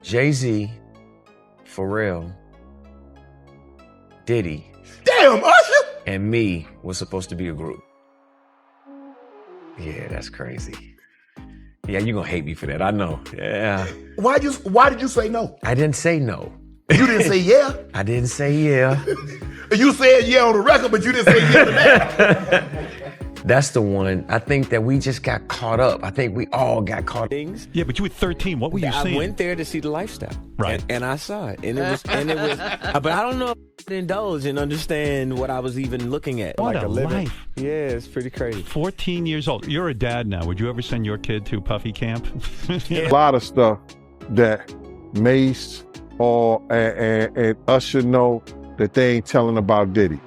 Jay Z, Pharrell, Diddy, damn, Usher, and me was supposed to be a group. Yeah, that's crazy. Yeah, you're gonna hate me for that, I know. Yeah. Why did you say no? I didn't say no. You didn't say yeah? I didn't say yeah. You said yeah on the record, but you didn't say yeah to that. That's the one. I think that we just got caught up. I think we all got caught up. Yeah, but you were 13. What were you seeing? I went there to see the lifestyle. Right. And I saw it. And it was, but I don't know if I indulge and understand what I was even looking at. What like a life. Yeah, it's pretty crazy. 14 years old. You're a dad now. Would you ever send your kid to Puffy camp? A lot of stuff that Mace and Usher know that they ain't telling about Diddy.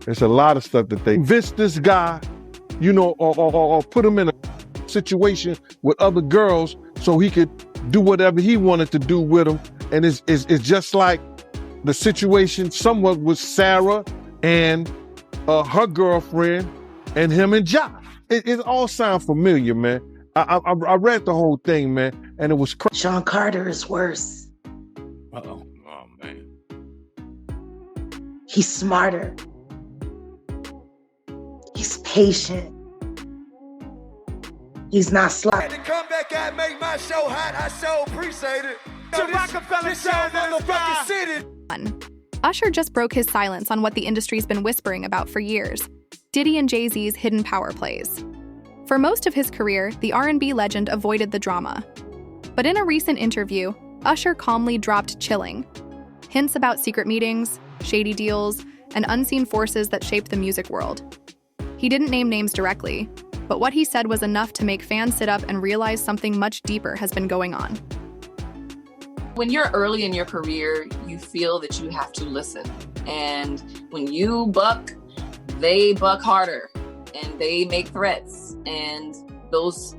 There's a lot of stuff that they convince this guy, you know, or put him in a situation with other girls so he could do whatever he wanted to do with them. And it's just like the situation somewhat with Sarah and her girlfriend and him and Josh. It all sounds familiar, man. I read the whole thing, man, and it was crazy. Sean Carter is worse. Uh-oh. Oh, man. He's smarter. He's patient. He's not sloppy. To come back and make my show hot, I so appreciate it. To Rockefeller show, motherfucking city. Usher just broke his silence on what the industry's been whispering about for years: Diddy and Jay Z's hidden power plays. For most of his career, the R&B legend avoided the drama. But in a recent interview, Usher calmly dropped chilling. Hints about secret meetings, shady deals, and unseen forces that shaped the music world. He didn't name names directly, but what he said was enough to make fans sit up and realize something much deeper has been going on. When you're early in your career, you feel that you have to listen. And when you buck, they buck harder and they make threats. And those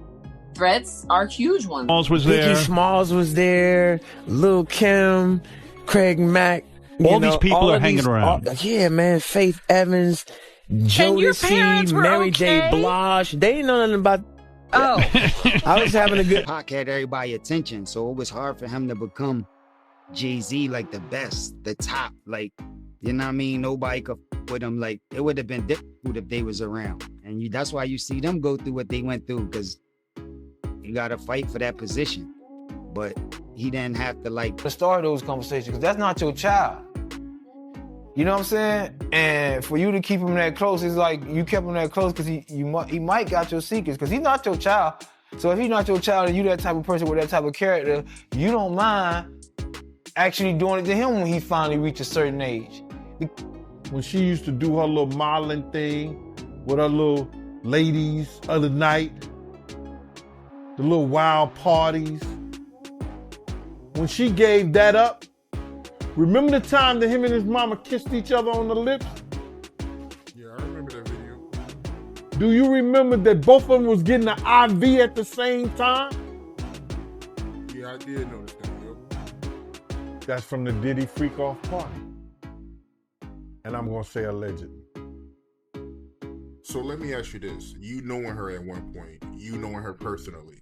threats are huge ones. Smalls was there. Biggie Smalls was there. Lil' Kim, Craig Mack. All these people are hanging around. Yeah, man. Faith Evans, Jodeci, Mary J. Blige. They ain't know nothing about. Oh. I was having a good. Pac had everybody's attention, so it was hard for him to become Jay Z, like the best, the top, like, you know what I mean? Nobody could with him. Like, it would have been difficult if they was around, and that's why you see them go through what they went through, because you got to fight for that position. But he didn't have to like start those conversations, because that's not your child. You know what I'm saying? And for you to keep him that close, it's like you kept him that close because he might got your secrets, because he's not your child. So if he's not your child and you that type of person with that type of character, you don't mind actually doing it to him when he finally reached a certain age. When she used to do her little modeling thing with her little ladies other night, the little wild parties, when she gave that up, remember the time that him and his mama kissed each other on the lips? Yeah, I remember that video. Do you remember that both of them was getting an IV at the same time? Yeah, I did notice that, yep. That's from the Diddy Freak Off party. And I'm gonna say allegedly. So let me ask you this. You knowing her at one point, you knowing her personally,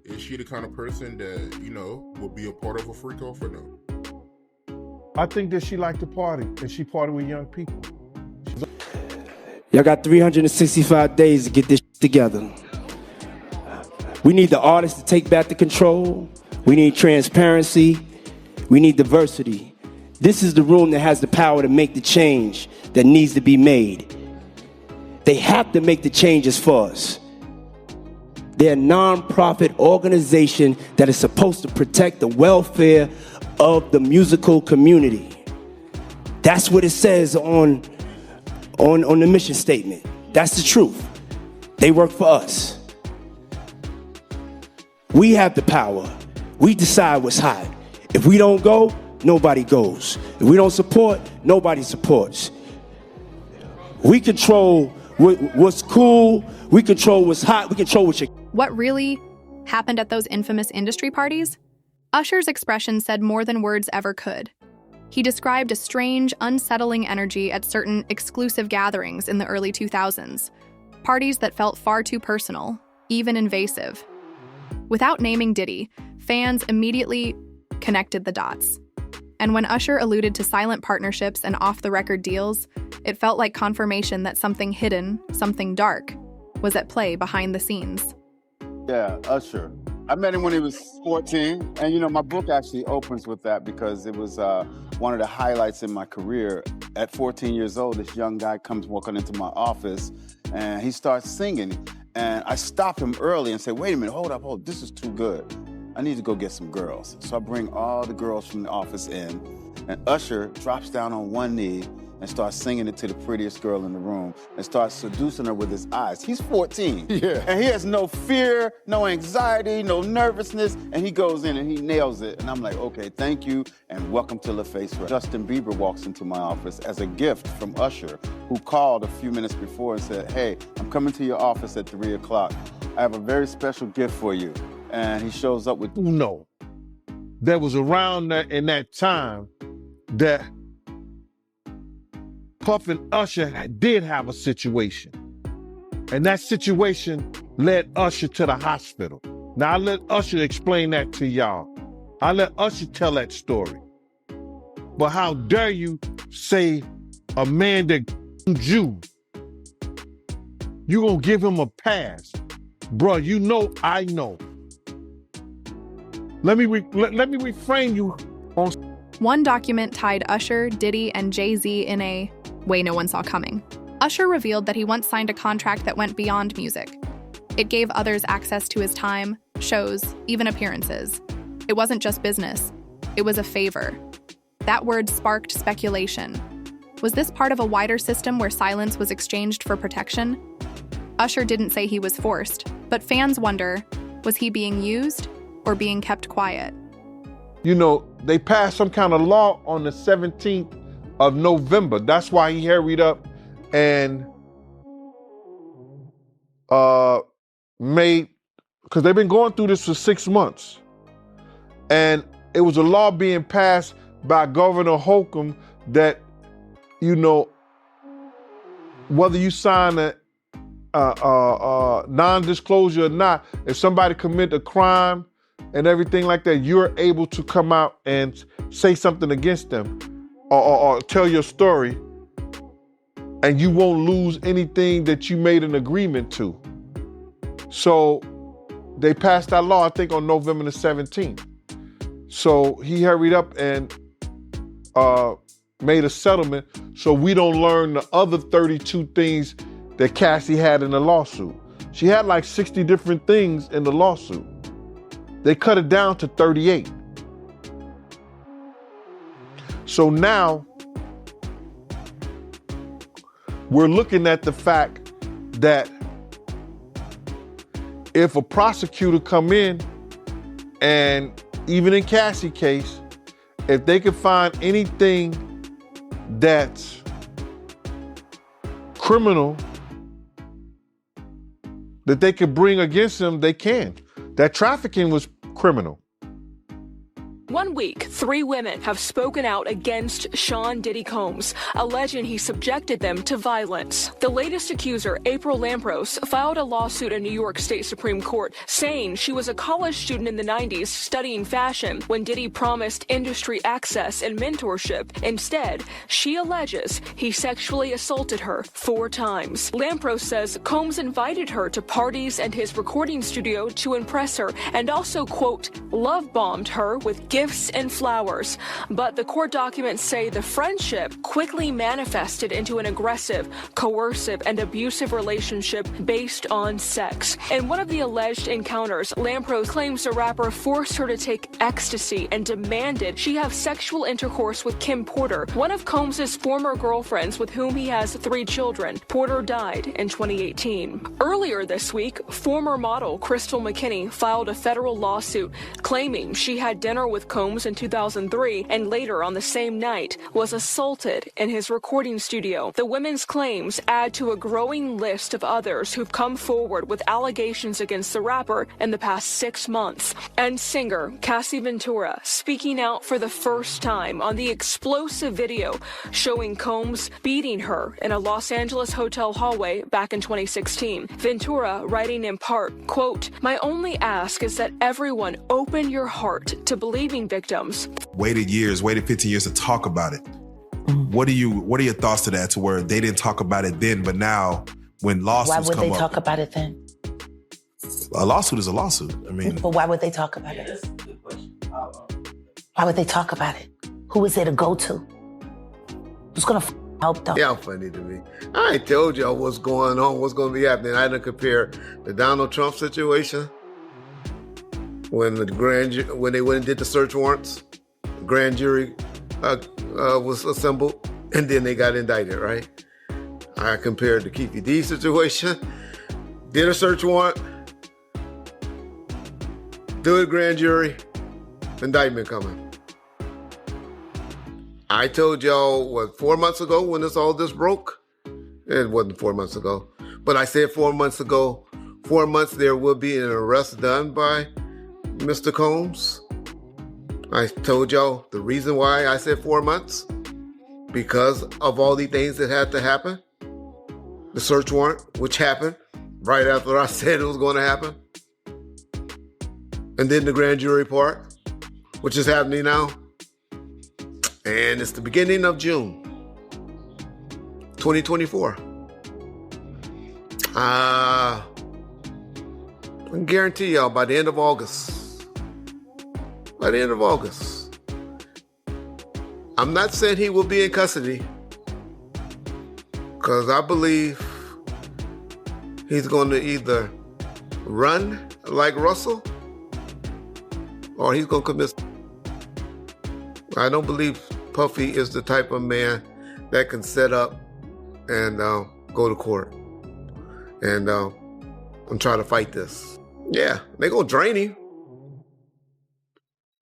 is she the kind of person that, you know, would be a part of a freak off or no? I think that she liked to party, and she party with young people. Y'all got 365 days to get this together. We need the artists to take back the control. We need transparency. We need diversity. This is the room that has the power to make the change that needs to be made. They have to make the changes for us. They're a non-profit organization that is supposed to protect the welfare of the musical community. That's what it says on the mission statement. That's the truth. They work for us. We have the power. We decide what's hot. If we don't go, nobody goes. If we don't support, nobody supports. We control what's cool. We control what's hot. We control what you... What really happened at those infamous industry parties? Usher's expression said more than words ever could. He described a strange, unsettling energy at certain exclusive gatherings in the early 2000s, parties that felt far too personal, even invasive. Without naming Diddy, fans immediately connected the dots. And when Usher alluded to silent partnerships and off-the-record deals, it felt like confirmation that something hidden, something dark, was at play behind the scenes. Yeah, Usher. I met him when he was 14, and you know, my book actually opens with that because it was one of the highlights in my career. At 14 years old, this young guy comes walking into my office, and he starts singing, and I stop him early and say, wait a minute, hold up, this is too good. I need to go get some girls. So I bring all the girls from the office in, and Usher drops down on one knee and starts singing it to the prettiest girl in the room and starts seducing her with his eyes. He's 14. Yeah. And he has no fear, no anxiety, no nervousness, and he goes in and he nails it. And I'm like, okay, thank you, and welcome to LaFace Rap. Justin Bieber walks into my office as a gift from Usher, who called a few minutes before and said, hey, I'm coming to your office at 3 o'clock. I have a very special gift for you. And he shows up with... No. That was around that in that time that Puff and Usher did have a situation. And that situation led Usher to the hospital. Now, I let Usher explain that to y'all. I let Usher tell that story. But how dare you say a man that you gonna give him a pass? Bruh, you know I know. Let me reframe you on... One document tied Usher, Diddy, and Jay Z in a way no one saw coming. Usher revealed that he once signed a contract that went beyond music. It gave others access to his time, shows, even appearances. It wasn't just business. It was a favor. That word sparked speculation. Was this part of a wider system where silence was exchanged for protection? Usher didn't say he was forced, but fans wonder, was he being used or being kept quiet? You know, they passed some kind of law on the 17th of November. That's why he hurried up and made, because they've been going through this for 6 months. And it was a law being passed by Governor Holcomb that, you know, whether you sign a non-disclosure or not, if somebody commit a crime and everything like that, you're able to come out and say something against them or tell your story, and you won't lose anything that you made an agreement to. So they passed that law, I think, on November the 17th. So he hurried up and made a settlement so we don't learn the other 32 things that Cassie had in the lawsuit. She had like 60 different things in the lawsuit. They cut it down to 38. So now we're looking at the fact that if a prosecutor come in, and even in Cassie's case, if they can find anything that's criminal that they could bring against him, they can. That trafficking was criminal. 1 week, 3 women have spoken out against Sean Diddy Combs, alleging he subjected them to violence. The latest accuser, April Lampros, filed a lawsuit in New York State Supreme Court saying she was a college student in the 90s studying fashion when Diddy promised industry access and mentorship. Instead, she alleges he sexually assaulted her 4 times. Lampros says Combs invited her to parties and his recording studio to impress her and also, quote, love-bombed her with gifts and flowers. But the court documents say the friendship quickly manifested into an aggressive, coercive, and abusive relationship based on sex. In one of the alleged encounters, Lampros claims the rapper forced her to take ecstasy and demanded she have sexual intercourse with Kim Porter, one of Combs' former girlfriends with whom he has 3 children. Porter died in 2018. Earlier this week, former model Crystal McKinney filed a federal lawsuit claiming she had dinner with with Combs in 2003 and later on the same night was assaulted in his recording studio. The women's claims add to a growing list of others who've come forward with allegations against the rapper in the past 6 months. And singer Cassie Ventura speaking out for the first time on the explosive video showing Combs beating her in a Los Angeles hotel hallway back in 2016. Ventura writing in part, quote, "My only ask is that everyone open your heart to believing victims." Waited 15 years to talk about it. What are your thoughts to that, to where they didn't talk about it then, but now when lawsuits come up? Why would they talk about it then? A lawsuit is a lawsuit. I mean, but why would they talk about it? Why would they talk about it? Who is there to go to? Who's gonna help them? Yeah, funny to me. I ain't told y'all what's going on, what's gonna be happening. I didn't compare the Donald Trump situation when they went and did the search warrants. The grand jury was assembled, and then they got indicted, right? I compared the Keefe D situation, did a search warrant, do a grand jury, indictment coming. I told y'all, 4 months ago when all this broke? It wasn't 4 months ago. But I said 4 months ago, 4 months there will be an arrest done by Mr. Combs. I told y'all the reason why I said 4 months, because of all the things that had to happen. The search warrant, which happened right after I said it was going to happen. And then the grand jury part, which is happening now. And it's the beginning of June 2024. I can guarantee y'all by the end of August. I'm not saying he will be in custody, because I believe he's going to either run like Russell or he's going to commit. I don't believe Puffy is the type of man that can set up and go to court and try to fight this. Yeah, they're going to drain him.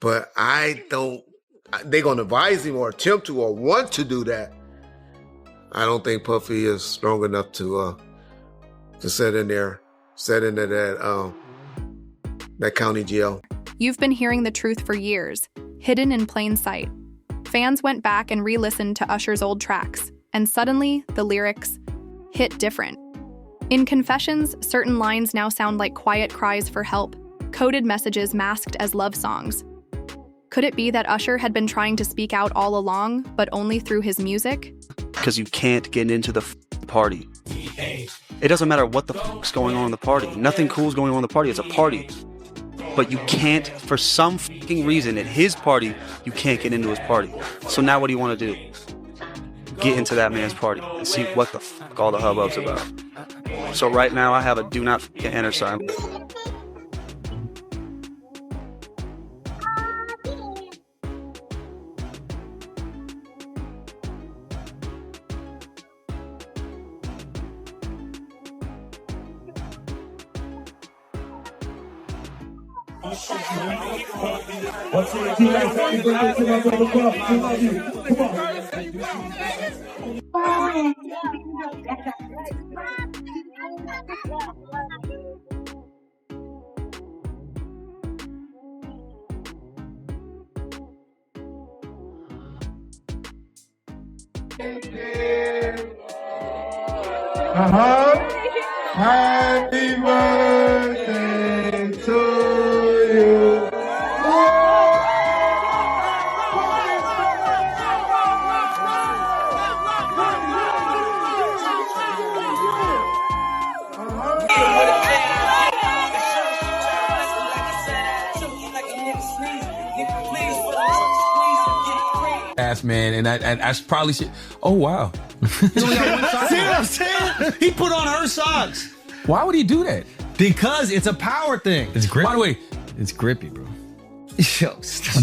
But they're going to advise him or attempt to or want to do that. I don't think Puffy is strong enough to sit in that county jail. You've been hearing the truth for years, hidden in plain sight. Fans went back and re-listened to Usher's old tracks, and suddenly the lyrics hit different. In Confessions, certain lines now sound like quiet cries for help, coded messages masked as love songs. Could it be that Usher had been trying to speak out all along, but only through his music? Because you can't get into the party. It doesn't matter what the fuck's going on in the party. Nothing cool is going on in the party. It's a party. But you can't, for some fucking reason, at his party, you can't get into his party. So now what do you want to do? Get into that man's party and see what the fuck all the hubbub's about. So right now I have a do not fucking enter sign. Happy birthday to you. Ass man, and I probably should. Oh wow! See what I'm saying? He put on her socks. Why would he do that? Because it's a power thing. It's grippy. By the way, it's grippy, bro.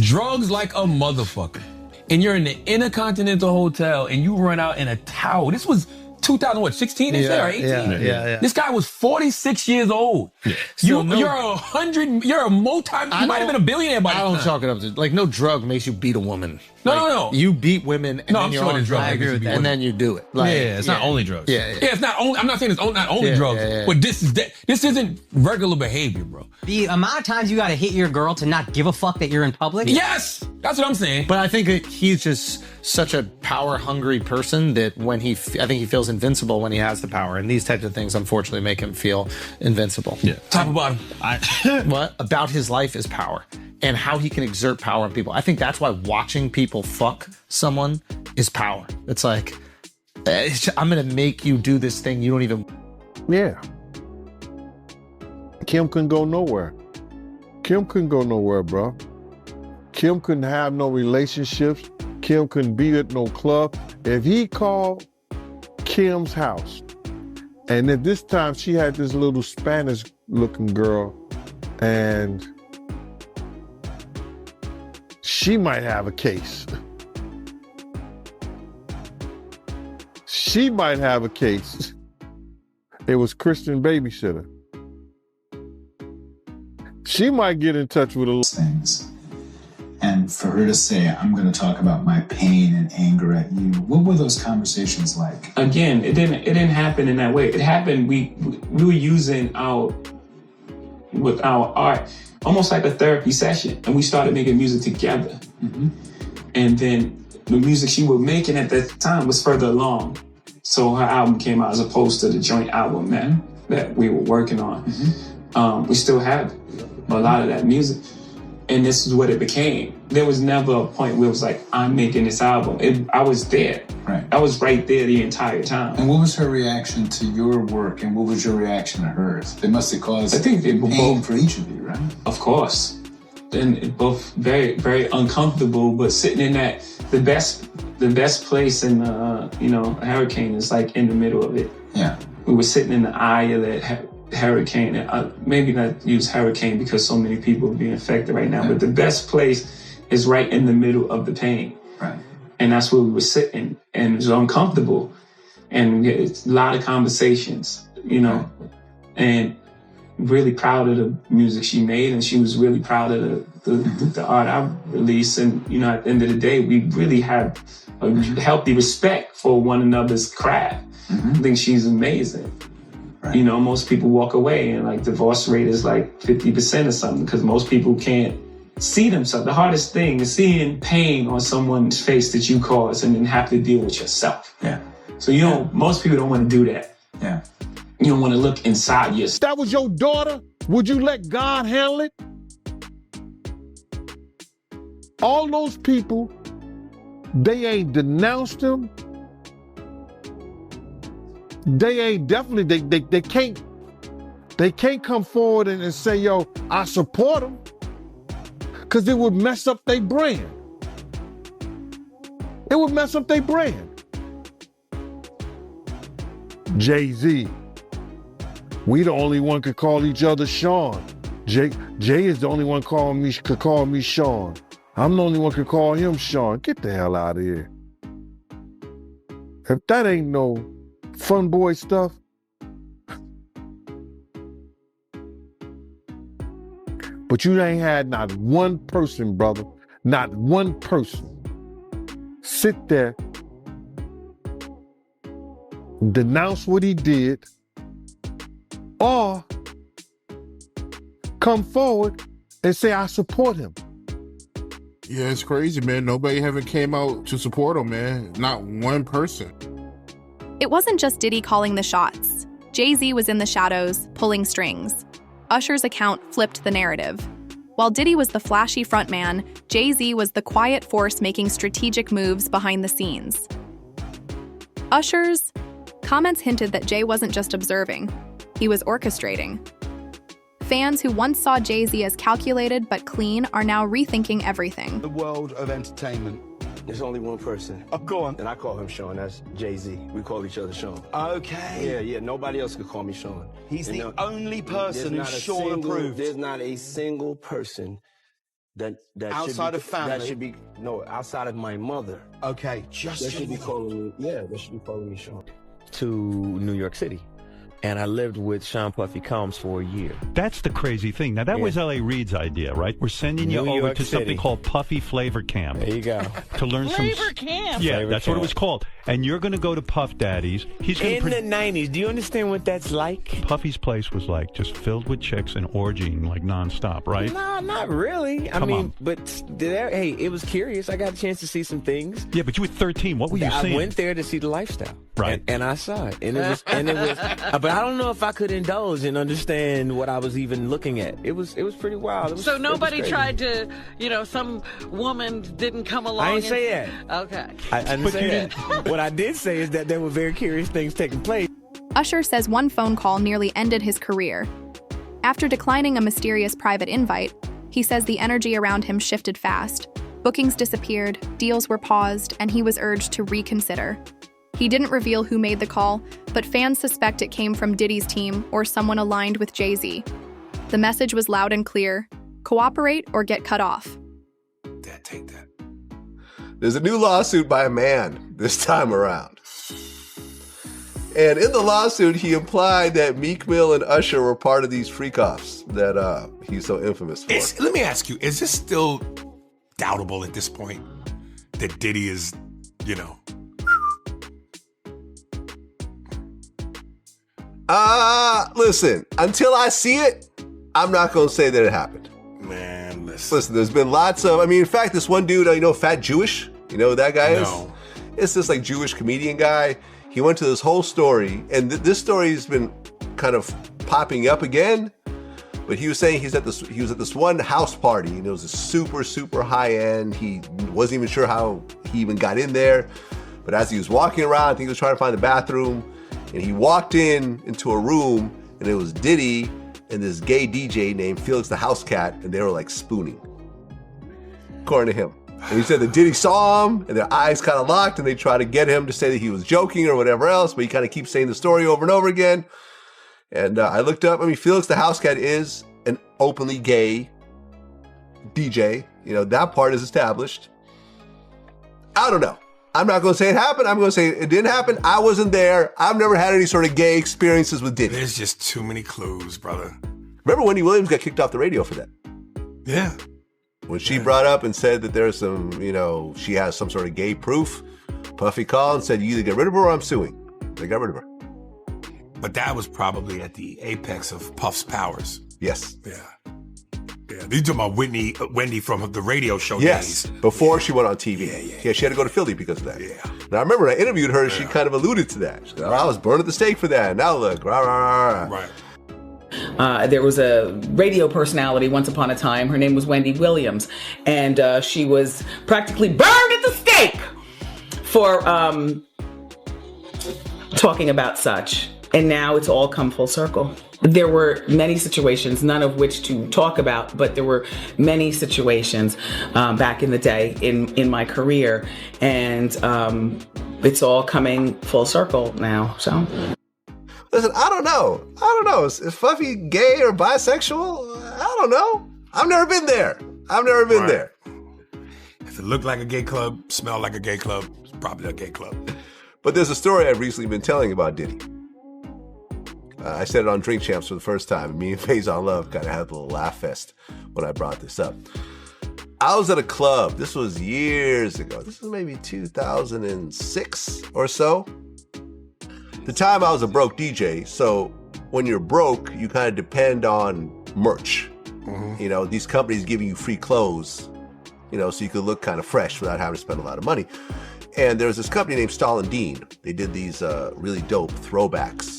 Drugs like a motherfucker, and you're in the Intercontinental Hotel, and you run out in a towel. This was 2016 they said, or 18? Yeah. This guy was 46 years old. You're a you might have been a billionaire by I the don't time. chalk it up to, like, no drug makes you beat a woman. No. You beat women and No, then I'm you're sure on the drug drugs, makes you beat and women. then you do it. Like, It's not only drugs. Yeah. It's not only. I'm not saying it's not only drugs, but this isn't regular behavior, bro. The amount of times you got to hit your girl to not give a fuck that you're in public. Yes, that's what I'm saying. But I think that he's just such a power-hungry person that I think he feels invincible when he has the power, and these types of things, unfortunately, make him feel invincible. Yeah. Top of bottom. What about his life is power and how he can exert power on people. I think that's why watching people fuck someone is power. It's like, I'm gonna make you do this thing you don't even. Yeah. Kim couldn't go nowhere. Kim couldn't go nowhere, bro. Kim couldn't have no relationships. Kim couldn't be at no club. If he called Kim's house, and at this time she had this little Spanish-looking girl, and she might have a case. She might have a case. It was Christian babysitter. She might get in touch with a things. And for her to say, I'm going to talk about my pain and anger at you, what were those conversations like? Again, it didn't happen in that way. It happened, we were using our art almost like a therapy session, and we started making music together. Mm-hmm. And then the music she was making at that time was further along. So her album came out as opposed to the joint album that we were working on. Mm-hmm. We still have a lot of that music. And this is what it became. There was never a point where it was like, I'm making this album. I was there. Right. I was right there the entire time. And what was her reaction to your work, and what was your reaction to hers? They must have caused I think they pain both, for each of you, right? Of course. And both very, very uncomfortable, but sitting in the best place in a hurricane is like in the middle of it. Yeah. We were sitting in the eye of that hurricane. Maybe not use hurricane because so many people are being affected right now, but the best place is right in the middle of the pain. Right. And that's where we were sitting, and it was uncomfortable. And it's a lot of conversations, and really proud of the music she made, and she was really proud of the art I released. And, at the end of the day, we really have a healthy respect for one another's craft. I think she's amazing. Right. Most people walk away and like divorce rate is like 50% or something because most people can't see themselves. The hardest thing is seeing pain on someone's face that you caused and then have to deal with yourself. Yeah. So most people don't want to do that. Yeah. You don't want to look inside yourself. If that was your daughter, would you let God handle it? All those people, they ain't denounced him. They ain't definitely, they can't come forward and say, yo, I support them. Because it would mess up their brand. It would mess up their brand. Jay Z. We the only one could call each other Sean. Jay is the only one could call me Sean. I'm the only one could call him Sean. Get the hell out of here. If that ain't no fun boy stuff. But you ain't had not one person, brother, not one person sit there, denounce what he did, or come forward and say, I support him. Yeah, it's crazy, man. Nobody haven't came out to support him, man. Not one person. It wasn't just Diddy calling the shots. Jay Z was in the shadows, pulling strings. Usher's account flipped the narrative. While Diddy was the flashy frontman, Jay Z was the quiet force making strategic moves behind the scenes. Usher's comments hinted that Jay wasn't just observing, he was orchestrating. Fans who once saw Jay Z as calculated but clean are now rethinking everything. The world of entertainment. There's only one person. Oh, go on. And I call him Sean. That's Jay Z. We call each other Sean. Okay. Yeah. Nobody else could call me Sean. He's the only person who's Sean approved. There's not a single person that outside of family that should be outside of my mother. Okay, just they should be calling me. Yeah, they should be calling me Sean. to New York City. And I lived with Sean Puffy Combs for a year. That's the crazy thing. Now, that was L.A. Reid's idea, right? We're sending you New over York to City. something called Puffy Flavor Camp. There you go. To learn Flavor Camp. Yeah, Flavor that's what it Camp. was called. And you're going to go to Puff Daddy's. He's going In the 90s, do you understand what that's like? Puffy's place was like just filled with chicks and orgying like nonstop, right? No, not really. Come on. But hey, it was curious. I got a chance to see some things. Yeah, but you were 13. What were you seeing? I went there to see the lifestyle. Right. And I saw it. And it was but I don't know if I could indulge and understand what I was even looking at. It was pretty wild. So nobody tried to, some woman didn't come along. I didn't say that. Okay. I didn't say that. What I did say is that there were very curious things taking place. Usher says one phone call nearly ended his career. After declining a mysterious private invite, he says the energy around him shifted fast. Bookings disappeared, deals were paused, and he was urged to reconsider. He didn't reveal who made the call, but fans suspect it came from Diddy's team or someone aligned with Jay Z. The message was loud and clear: cooperate or get cut off. Take that. There's a new lawsuit by a man this time around. And in the lawsuit, he implied that Meek Mill and Usher were part of these freak-offs that he's so infamous for. Let me ask you, is this still doubtable at this point that Diddy is, Listen, until I see it, I'm not going to say that it happened. Man, listen. Listen, there's been lots of, in fact, this one dude, Fat Jewish, you know who that guy is? No. It's this like Jewish comedian guy. He went to this whole story, and this story has been kind of popping up again. But he was saying he was at this one house party, and it was a super, super high end. He wasn't even sure how he even got in there. But as he was walking around, I think he was trying to find the bathroom, and he walked into a room, and it was Diddy and this gay DJ named Felix the House Cat, and they were like spooning, according to him. And he said that Diddy saw him, and their eyes kind of locked, and they tried to get him to say that he was joking or whatever else, but he kind of keeps saying the story over and over again. And I looked up, Felix the House Cat is an openly gay DJ. That part is established. I don't know. I'm not going to say it happened. I'm going to say it didn't happen. I wasn't there. I've never had any sort of gay experiences with Diddy. There's just too many clues, brother. Remember Wendy Williams got kicked off the radio for that? Yeah. When she brought up and said that there's some, she has some sort of gay proof, Puffy called and said, you either get rid of her or I'm suing. They got rid of her. But that was probably at the apex of Puff's powers. Yes. Yeah. These are about Wendy from the radio show days. Before she went on TV. Yeah, she had to go to Philly because of that. Yeah. Now, I remember when I interviewed her, she kind of alluded to that. She said, I was burned at the stake for that. Now look. Rah, rah, rah. Right. There was a radio personality once upon a time. Her name was Wendy Williams. And she was practically burned at the stake for talking about such. And now it's all come full circle. There were many situations, none of which to talk about, but there were many situations back in the day in my career. And it's all coming full circle now, so. Listen, I don't know. Is Puffy gay or bisexual? I don't know. I've never been there. there. If it looked like a gay club, smelled like a gay club, it's probably a gay club. But there's a story I've recently been telling about Diddy. I said it on Drink Champs for the first time. Me and Faison Love kind of had a little laugh fest when I brought this up. I was at a club. This was years ago. This was maybe 2006 or so. At the time, I was a broke DJ. So when you're broke, you kind of depend on merch. Mm-hmm. These companies giving you free clothes, so you could look kind of fresh without having to spend a lot of money. And there was this company named Stahl & Dean. They did these really dope throwbacks.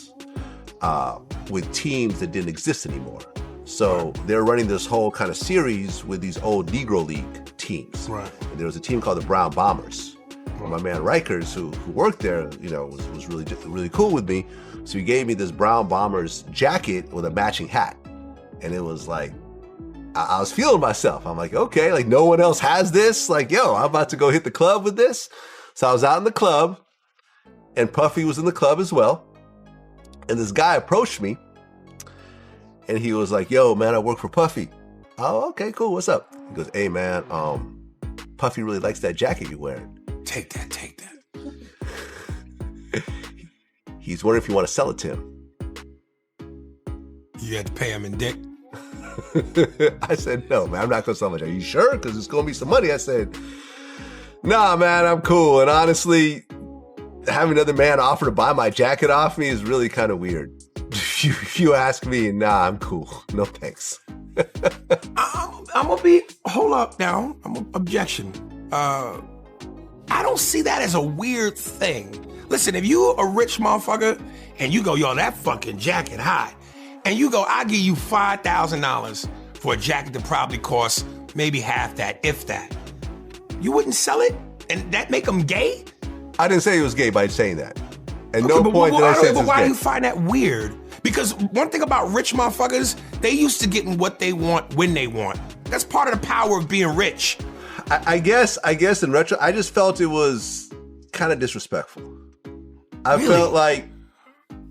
With teams that didn't exist anymore. So they're running this whole kind of series with these old Negro League teams. Right. And there was a team called the Brown Bombers. Well, my man Rikers, who worked there, was really cool with me. So he gave me this Brown Bombers jacket with a matching hat. And it was like, I was feeling myself. I'm like, okay, like no one else has this. Like, yo, I'm about to go hit the club with this. So I was out in the club and Puffy was in the club as well. And this guy approached me and he was like, yo, man, I work for Puffy. Oh, okay, cool. What's up? He goes, hey, man, Puffy really likes that jacket you're wearing. Take that. He's wondering if you want to sell it to him. You had to pay him in dick. I said, no, man, I'm not going to sell much. Are you sure? Because it's going to be some money. I said, nah, man, I'm cool. And honestly, having another man offer to buy my jacket off me is really kind of weird. If you ask me, nah, I'm cool. No thanks. I'm going to be, hold up now. Objection. I don't see that as a weird thing. Listen, if you a rich motherfucker and you go, yo, that fucking jacket hot, and you go, I'll give you $5,000 for a jacket that probably costs maybe half that, if that. You wouldn't sell it? And that make him gay? I didn't say he was gay by saying that. And no point did I say it was But why gay. do you find that weird? Because one thing about rich motherfuckers, they used to getting what they want when they want. That's part of the power of being rich. I guess in retro, I just felt it was kind of disrespectful. I felt like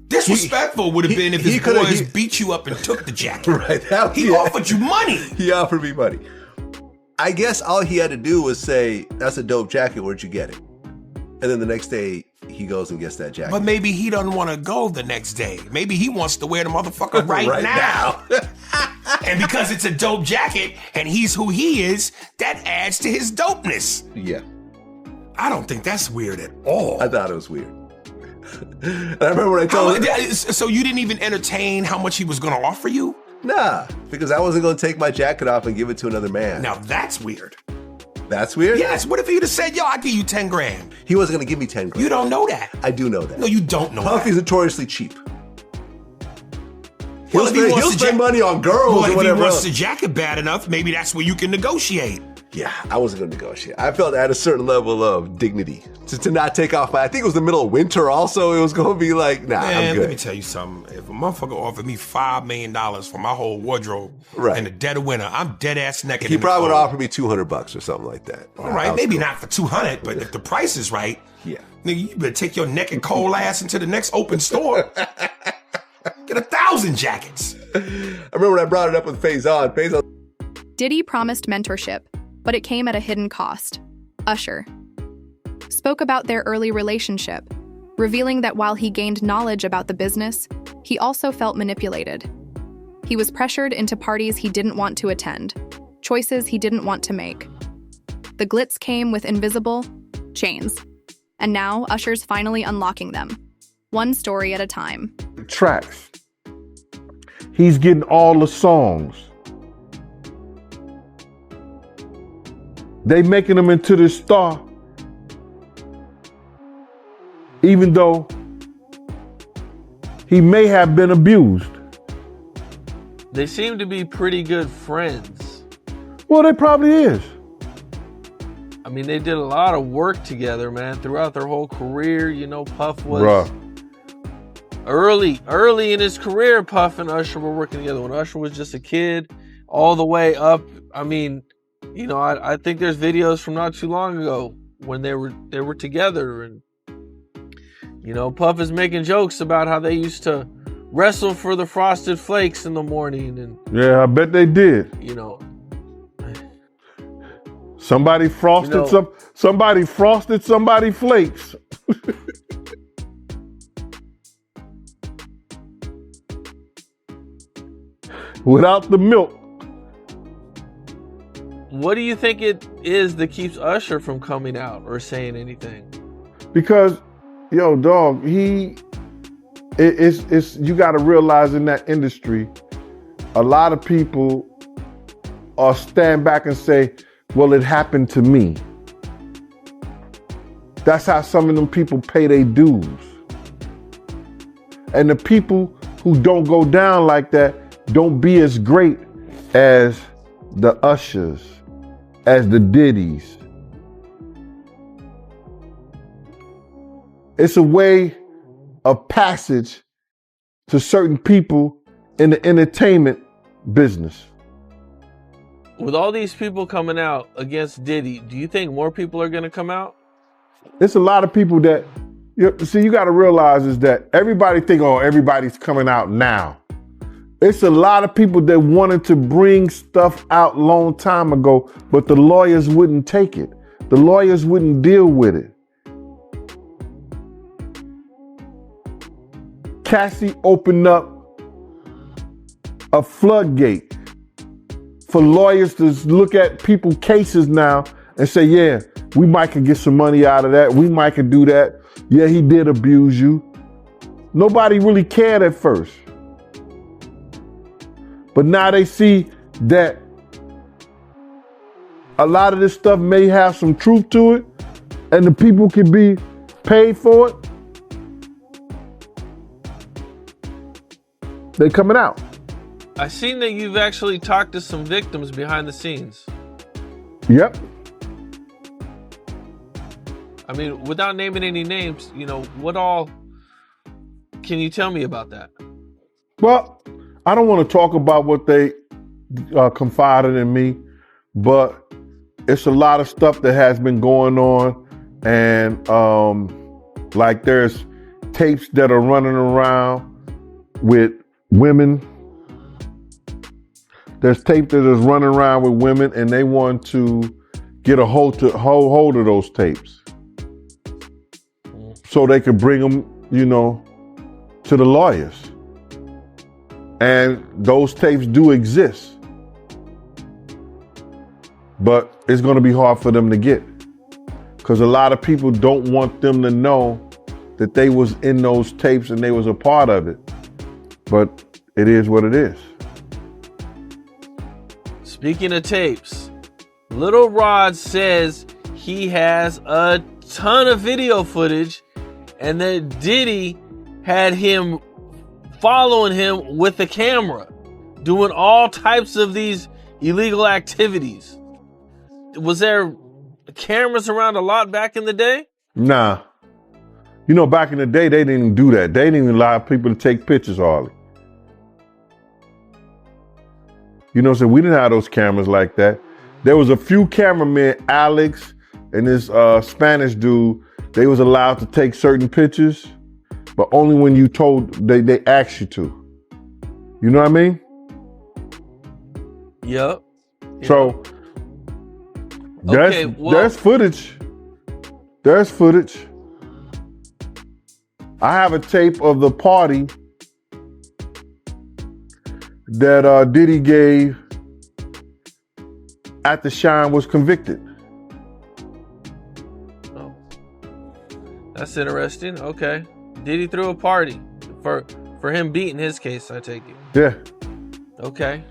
disrespectful would have been if his boys beat you up and took the jacket. Right. He offered you money. He offered me money. I guess all he had to do was say, that's a dope jacket, where'd you get it? And then the next day, he goes and gets that jacket. But maybe he doesn't want to go the next day. Maybe he wants to wear the motherfucker right now. And because it's a dope jacket and he's who he is, that adds to his dopeness. Yeah. I don't think that's weird at all. I thought it was weird. And I remember when I told him. So you didn't even entertain how much he was going to offer you? Nah, because I wasn't going to take my jacket off and give it to another man. Now that's weird. That's weird? Yes. What if he'd have said, yo, I'll give you 10 grand? He wasn't going to give me 10 grand. You don't know that. I do know that. No, you don't know Puffy's that. notoriously cheap. Well, he'll spend money on girls or whatever. If he wants the jacket bad enough, maybe that's where you can negotiate. Yeah, I wasn't going to negotiate. I felt I had a certain level of dignity to not take off I think it was the middle of winter also. It was going to be like, nah, Man, I'm good. let me tell you something. If a motherfucker offered me $5 million for my whole wardrobe in the dead of winter, I'm dead ass naked. He probably would offer me $200 or something like that. All right, maybe not for 200, but if the price is right, yeah, nigga, you better take your naked cold ass into the next open store. Get 1,000 jackets. I remember when I brought it up with Faison. Diddy promised mentorship, but it came at a hidden cost. Usher spoke about their early relationship, revealing that while he gained knowledge about the business, he also felt manipulated. He was pressured into parties he didn't want to attend, choices he didn't want to make. The glitz came with invisible chains, and now Usher's finally unlocking them, one story at a time. Tracks. He's getting all the songs. They making him into this star, even though he may have been abused. They seem to be pretty good friends. Well, they probably is. I mean, they did a lot of work together, man, throughout their whole career. You know, Puff was early in his career. Puff and Usher were working together when Usher was just a kid, all the way up. I mean, you know, I think there's videos from not too long ago when they were together, and you know, Puff is making jokes about how they used to wrestle for the Frosted Flakes in the morning, and yeah, I bet they did. you know, Somebody frosted somebody frosted somebody flakes. Without the milk. what do you think it is that keeps Usher from coming out or saying anything? Because, yo, dog, it's you got to realize in that industry, a lot of people are stand back and say, well, it happened to me. That's how some of them people pay their dues. And the people who don't go down like that don't be as great as the Ushers, as the Diddys. It's a way of passage to certain people in the entertainment business. With all these people coming out against Diddy, do you think more people are going to come out? It's a lot of people that, you got to realize is that everybody think, oh, everybody's coming out now. It's a lot of people that wanted to bring stuff out long time ago, but the lawyers wouldn't take it. The lawyers wouldn't deal with it. Cassie opened up a floodgate for lawyers to look at people's cases now and say, yeah, we might could get some money out of that. We might could do that. Yeah, he did abuse you. Nobody really cared at first. But now they see that a lot of this stuff may have some truth to it and the people can be paid for it. They coming out. I've seen that you've actually talked to some victims behind the scenes. Yep. I mean, without naming any names, you know, what all can you tell me about that? Well, I don't want to talk about what they confided in me, but it's a lot of stuff that has been going on. And like there's tapes that are running around with women. There's tape that is running around with women and they want to get a hold of those tapes so they could bring them, you know, to the lawyers. And those tapes do exist. But it's going to be hard for them to get because a lot of people don't want them to know that they was in those tapes and they was a part of it. But it is what it is. Speaking of tapes, Little Rod says he has a ton of video footage and that Diddy had him following him with a camera, doing all types of these illegal activities. Was there cameras around a lot back in the day? Nah. You know, back in the day, they didn't even do that. They didn't even allow people to take pictures, Harley. You know what I'm saying? We didn't have those cameras like that. There was a few cameramen, Alex and this Spanish dude, they was allowed to take certain pictures, but only when you told, they asked you to. You know what I mean? Yep. So, there's footage. There's footage. I have a tape of the party that Diddy gave after Shine was convicted. Oh, that's interesting. Okay, Diddy threw a party for him beating his case. I take it. Yeah. Okay.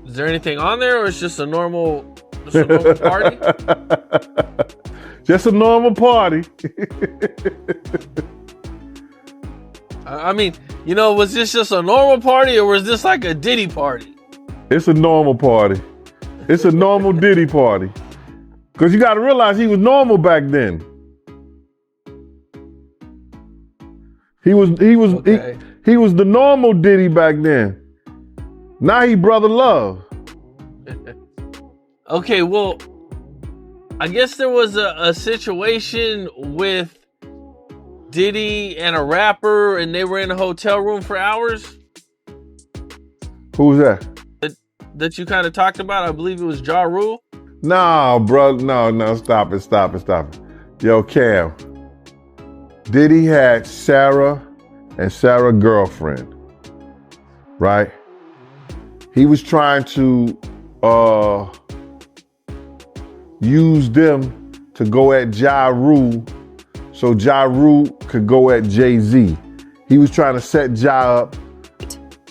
Is there anything on there, or it's just a normal party? Just a normal party. I mean, you know, was this just a normal party or was this like a Diddy party? It's a normal party. It's a normal Diddy party. Because you got to realize he was normal back then. He was the normal Diddy back then. Now he brother love. Okay, well, I guess there was a situation with Diddy and a rapper, and they were in a hotel room for hours. Who's that? That you kind of talked about. I believe it was Ja Rule. No, bro. No. Stop it. Yo, Cam. Diddy had Sarah and Sarah's girlfriend, right? He was trying to use them to go at Ja Rule so Ja Rule could go at Jay Z. He was trying to set Ja up.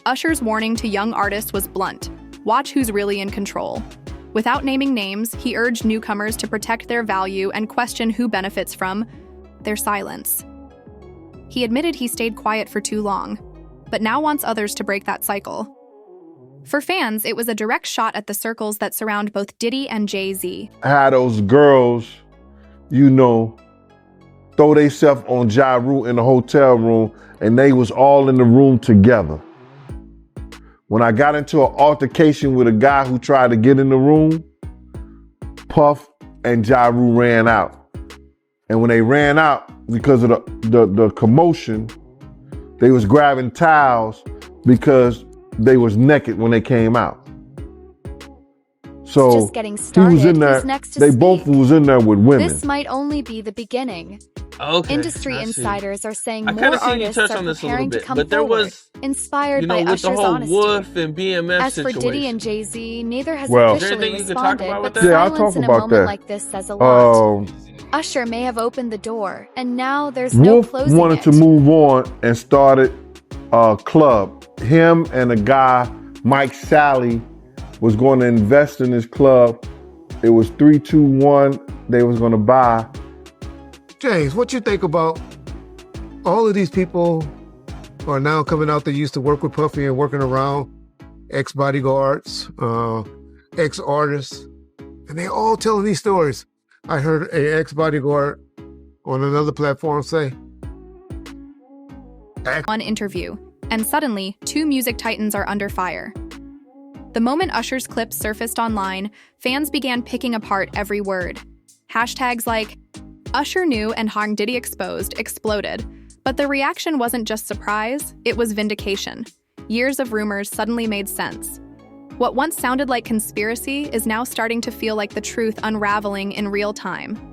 Usher's warning to young artists was blunt. Watch who's really in control. Without naming names, he urged newcomers to protect their value and question who benefits from their silence. He admitted he stayed quiet for too long, but now wants others to break that cycle. For fans, it was a direct shot at the circles that surround both Diddy and Jay Z. How those girls, you know, throw themselves on Ja Rule in the hotel room and they was all in the room together. When I got into an altercation with a guy who tried to get in the room, Puff and Ja Rule ran out. And when they ran out, because of the commotion, they was grabbing towels because they was naked when they came out. So just getting started. he was in there. Who's next to they speak? both was in there with women. This might only be the beginning. Okay, Industry I see. insiders are saying I more kind of seen you artists touch are on this a little preparing to bit, come but there forward, was, inspired you know, by with the Usher's whole honesty. Wolf and BMF As for situation. Diddy and Jay Z, neither has Well- Is there officially anything you could talk responded, about with but that? Yeah, I'll silence talk in a about moment that. like this says a lot. Um, Usher may have opened the door, and now there's no Wolf closing wanted it. to move on and started a club. Him and a guy, Mike Sally, was going to invest in this club. It was 3, 2, 1. They was going to buy. James, what you think about all of these people are now coming out that used to work with Puffy and working around ex-bodyguards, ex-artists, and they all telling these stories. I heard an ex-bodyguard on another platform say, One interview, and suddenly, 2 music titans are under fire. The moment Usher's clips surfaced online, fans began picking apart every word. Hashtags like, Usher knew and hung Diddy exposed exploded, but the reaction wasn't just surprise, it was vindication. Years of rumors suddenly made sense. What once sounded like conspiracy is now starting to feel like the truth unraveling in real time.